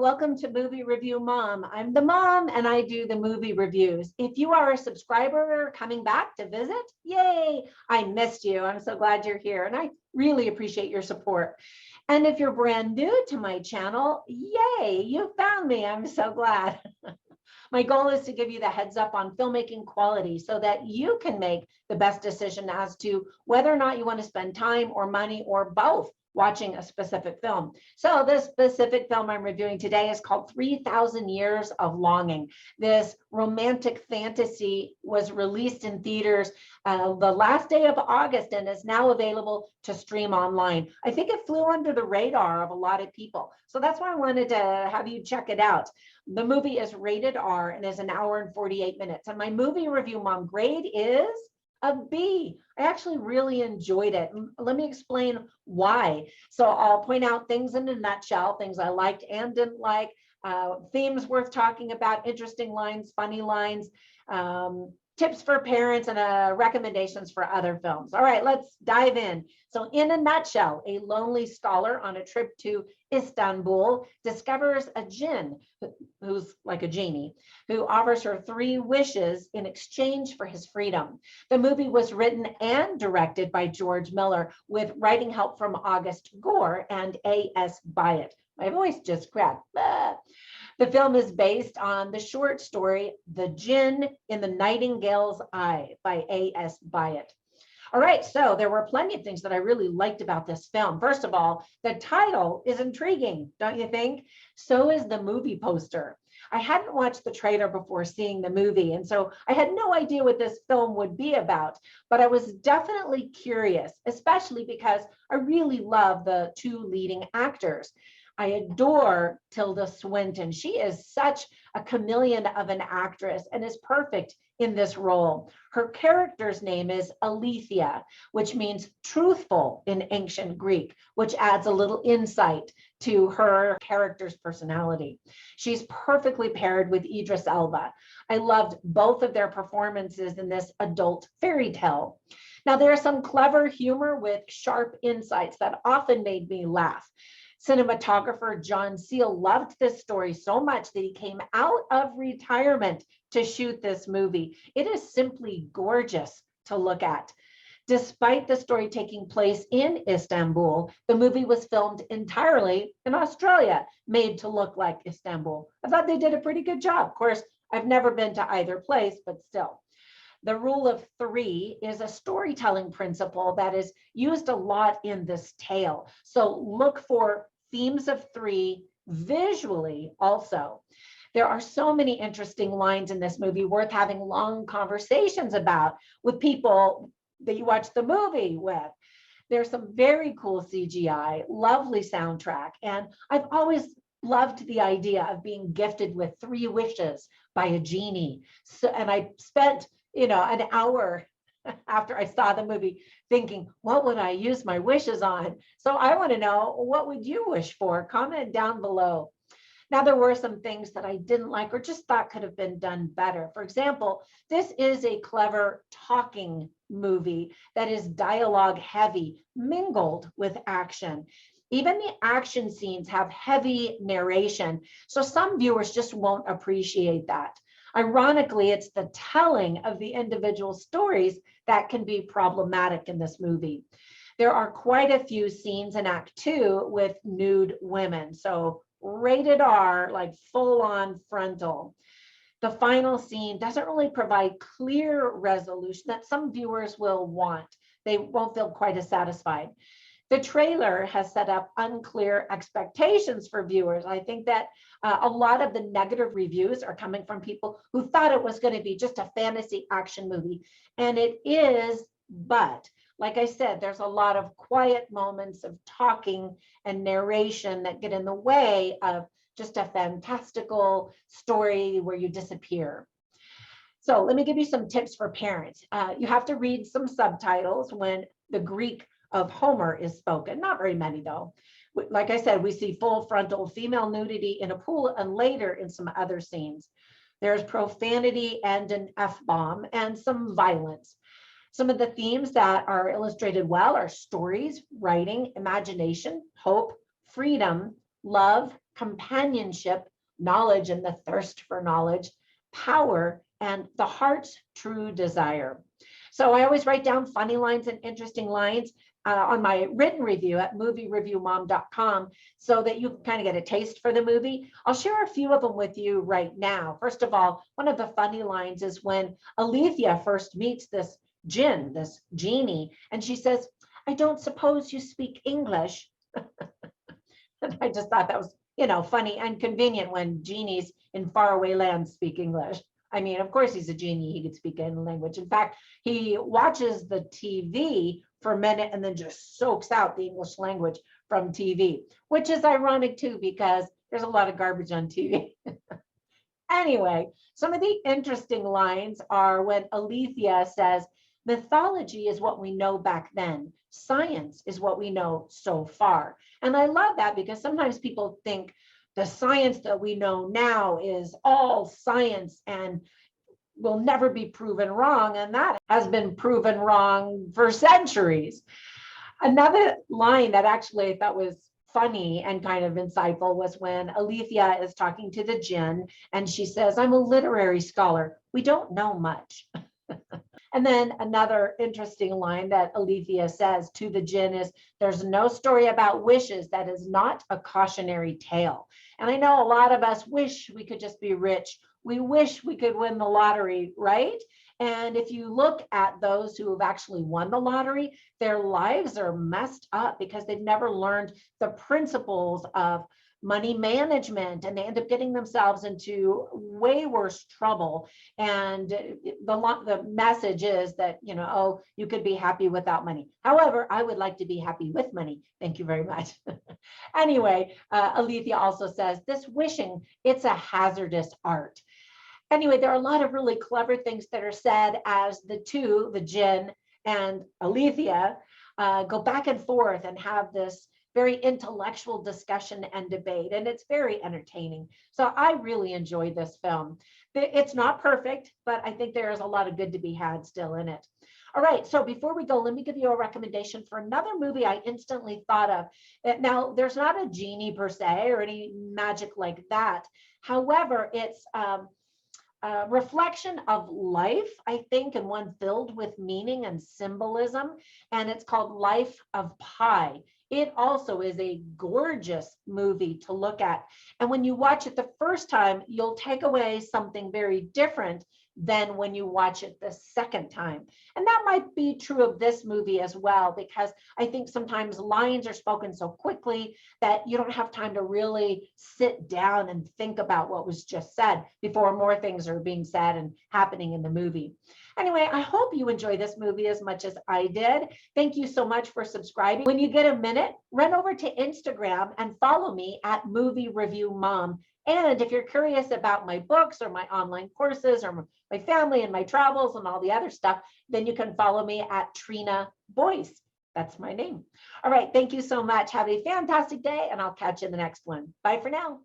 welcome to Movie Review Mom. I'm the mom and I do the movie reviews. If you are a subscriber coming back to visit, yay, I missed you. I'm so glad you're here and I really appreciate your support. And if you're brand new to my channel, yay, you found me. I'm so glad. My goal is to give you the heads up on filmmaking quality so that you can make the best decision as to whether or not you want to spend time or money or both watching a specific film. So this specific film I'm reviewing today is called 3,000 Years of Longing. This romantic fantasy was released in theaters the last day of August and is now available to stream online. I think it flew under the radar of a lot of people. So that's why I wanted to have you check it out. The movie is rated R and is an hour and 48 minutes. And my movie review mom grade is a B. I actually really enjoyed it. Let me explain why. So I'll point out things in a nutshell, things I liked and didn't like, themes worth talking about, interesting lines, funny lines, tips for parents, and recommendations for other films. All right, let's dive in. So in a nutshell, a lonely scholar on a trip to Istanbul discovers a djinn, who's like a genie, who offers her 3 wishes in exchange for his freedom. The movie was written and directed by George Miller with writing help from August Gore and A.S. Byatt. My voice just cracked. The film is based on the short story, The Djinn in the Nightingale's Eye by A.S. Byatt. All right, so there were plenty of things that I really liked about this film. First of all, the title is intriguing, don't you think? So is the movie poster. I hadn't watched the trailer before seeing the movie, and so I had no idea what this film would be about, but I was definitely curious, especially because I really love the 2 leading actors. I adore Tilda Swinton. She is such a chameleon of an actress and is perfect in this role. Her character's name is Aletheia, which means truthful in ancient Greek, which adds a little insight to her character's personality. She's perfectly paired with Idris Elba. I loved both of their performances in this adult fairy tale. Now, there's some clever humor with sharp insights that often made me laugh. Cinematographer John Seal loved this story so much that he came out of retirement to shoot this movie. It is simply gorgeous to look at. Despite the story taking place in Istanbul, the movie was filmed entirely in Australia, made to look like Istanbul. I thought they did a pretty good job. Of course, I've never been to either place, but still. The rule of 3 is a storytelling principle that is used a lot in this tale. So look for themes of 3 visually also. There are so many interesting lines in this movie worth having long conversations about with people that you watch the movie with. There's some very cool CGI, lovely soundtrack, and I've always loved the idea of being gifted with 3 wishes by a genie. So, and I spent an hour after I saw the movie thinking, what would I use my wishes on? So I want to know, what would you wish for? Comment down below. Now, there were some things that I didn't like or just thought could have been done better. For example, this is a clever talking movie that is dialogue heavy, mingled with action. Even the action scenes have heavy narration, so some viewers just won't appreciate that. Ironically, it's the telling of the individual stories that can be problematic in this movie. There are quite a few scenes in Act 2 with nude women, so rated R, like full on frontal. The final scene doesn't really provide clear resolution that some viewers will want. They won't feel quite as satisfied. The trailer has set up unclear expectations for viewers. I think that a lot of the negative reviews are coming from people who thought it was going to be just a fantasy action movie. And it is, but like I said, there's a lot of quiet moments of talking and narration that get in the way of just a fantastical story where you disappear. So let me give you some tips for parents. You have to read some subtitles when the Greek of Homer is spoken. Not very many though. Like I said, we see full frontal female nudity in a pool and later in some other scenes. There's profanity and an F-bomb and some violence. Some of the themes that are illustrated well are stories, writing, imagination, hope, freedom, love, companionship, knowledge and the thirst for knowledge, power, and the heart's true desire. So I always write down funny lines and interesting lines on my written review at moviereviewmom.com so that you can kind of get a taste for the movie. I'll share a few of them with you right now. First of all, one of the funny lines is when Alethea first meets this jinn, this genie, and she says, "I don't suppose you speak English." And I just thought that was, funny and convenient when genies in faraway lands speak English. I mean, of course, he's a genie. He could speak any language. In fact, he watches the TV for a minute and then just soaks out the English language from TV, which is ironic, too, because there's a lot of garbage on TV. Anyway, some of the interesting lines are when Alethea says, "Mythology is what we know back then. Science is what we know so far." And I love that because sometimes people think the science that we know now is all science and will never be proven wrong. And that has been proven wrong for centuries. Another line that actually I thought was funny and kind of insightful was when Alethea is talking to the jinn and she says, "I'm a literary scholar. We don't know much." And then another interesting line that Alethea says to the jinn is, "There's no story about wishes that is not a cautionary tale." And I know a lot of us wish we could just be rich. We wish we could win the lottery, right? And if you look at those who have actually won the lottery, their lives are messed up because they've never learned the principles of money management, and they end up getting themselves into way worse trouble. And the message is that, oh, you could be happy without money. However, I would like to be happy with money. Thank you very much. Anyway, Alethea also says, "This wishing, it's a hazardous art." Anyway, there are a lot of really clever things that are said as the two, the jinn and Alethea, go back and forth and have this very intellectual discussion and debate, and it's very entertaining. So I really enjoyed this film. It's not perfect, but I think there is a lot of good to be had still in it. All right, so before we go, let me give you a recommendation for another movie I instantly thought of. Now, there's not a genie per se or any magic like that. However, it's a reflection of life, I think, and one filled with meaning and symbolism, and it's called Life of Pi. It also is a gorgeous movie to look at. And when you watch it the first time, you'll take away something very different than when you watch it the second time. And that might be true of this movie as well, because I think sometimes lines are spoken so quickly that you don't have time to really sit down and think about what was just said before more things are being said and happening in the movie. Anyway, I hope you enjoy this movie as much as I did. Thank you so much for subscribing. When you get a minute, run over to Instagram and follow me at Movie Review Mom. And if you're curious about my books or my online courses or my family and my travels and all the other stuff, then you can follow me at Trina Boice. That's my name. All right. Thank you so much. Have a fantastic day, and I'll catch you in the next one. Bye for now.